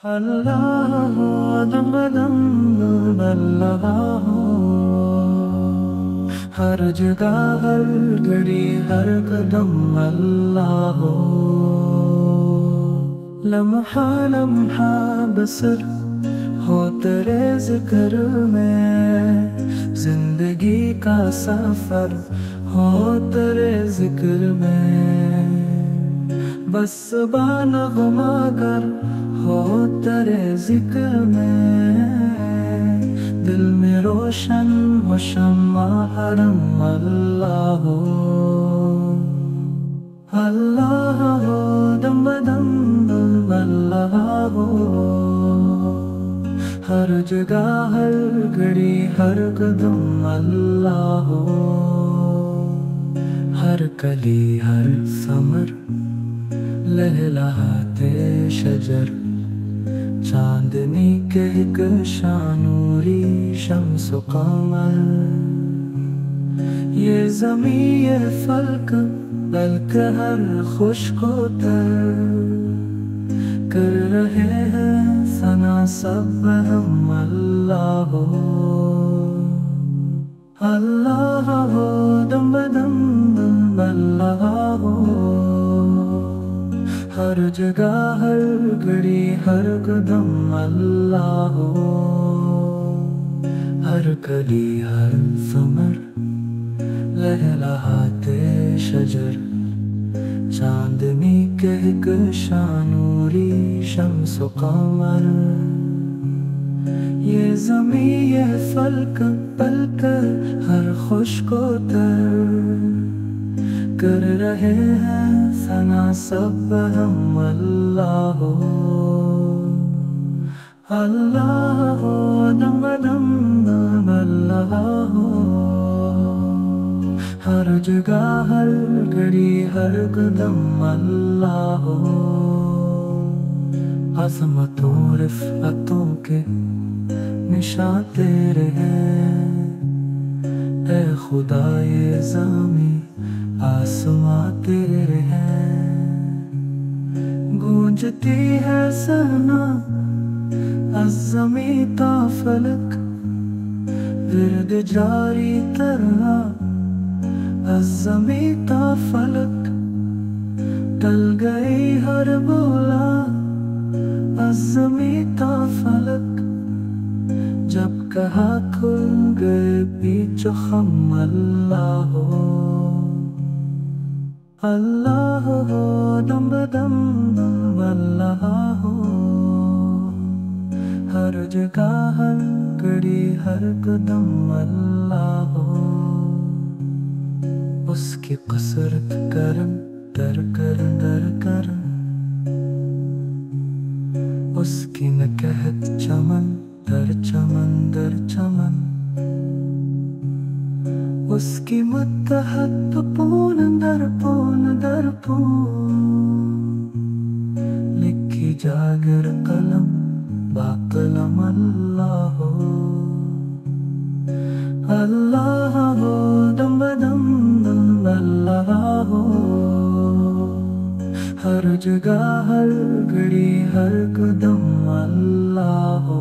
अल्लाह हो दम दम अल्लाह हो, हर जगह हर घड़ी हर कदम अल्लाह हो। लम्हा लम्हा बसर हो तेरे जिक्र में, जिंदगी का सफर हो तेरे जिक्र में। बस बानग़मा गर हो तेरे जिक्र में, दिल में रोशन हो शम्मा हरम अल्लाह हो। अल्लाह हो दम बदम अल्लाह हो, हर जगह हर घड़ी हर कदम अल्लाह हो। हर कली हर समर लहलहाते शजर, चांदनी के एक शानूरी शम्स कमर। ये ज़मीं ये फल्क बल्कि हर खुश्को तर, कर रहे हैं सना सब हम अल्लाह हो। अल्लाह हो दम बदम अल्लाह हो, हर जगह हर घड़ी हर कदम अल्लाह हो। हर कली हर समर लहलहाते शजर, चांदनी के एक शानूरी शम्स कमर। ये ज़मीं ये फल्क पलकर हर खुश्को तर, कर रहे हैं सना सब हम अल्लाह हो। अल्लाह हो दम दम अल्लाह हो, हर जगह हर घड़ी हर कदम अल्लाह हो। अज़मतों रिफ़अतों के निशान तेरे हैं, ऐ खुदा ये ज़मीं आसमां तेरे हैं। गूंजती है सहना अज़्ज़मीं ता फलक, विर्द जारी तरहा अज़्ज़मीं ता फलक। टल गई हर बोला अज़्ज़मीं ता फलक, जब कहा खुल गए बीचो हम अल्लाह हो। अल्लाह हो दम बदम अल्लाह हो, हर जगह हर घड़ी हर कदम अल्लाह हो। उसकी कसरत करम दर करम दर करम, उसकी नकहत चमन दर चमन दर चमन। उसकी मुत्तहत पून दर पून दर पून, लिखी जागर कलम बाकलम अल्लाह हो। अल्लाह हो दम बदम अल्लाह हो, हर जगह हर घड़ी हर कदम अल्लाह हो।